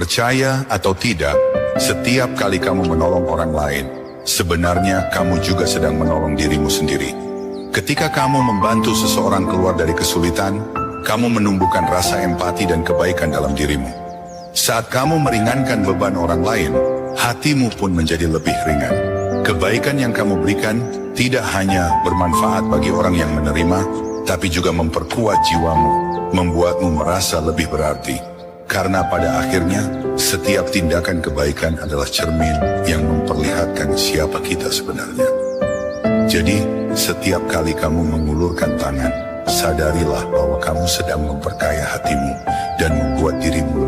Percaya atau tidak, setiap kali kamu menolong orang lain, sebenarnya kamu juga sedang menolong dirimu sendiri. Ketika kamu membantu seseorang keluar dari kesulitan, kamu menumbuhkan rasa empati dan kebaikan dalam dirimu. Saat kamu meringankan beban orang lain, hatimu pun menjadi lebih ringan. Kebaikan yang kamu berikan tidak hanya bermanfaat bagi orang yang menerima, tapi juga memperkuat jiwamu, membuatmu merasa lebih berarti. Karena pada akhirnya, setiap tindakan kebaikan adalah cermin yang memperlihatkan siapa kita sebenarnya. Jadi, setiap kali kamu mengulurkan tangan, sadarilah bahwa kamu sedang memperkaya hatimu dan membuat dirimu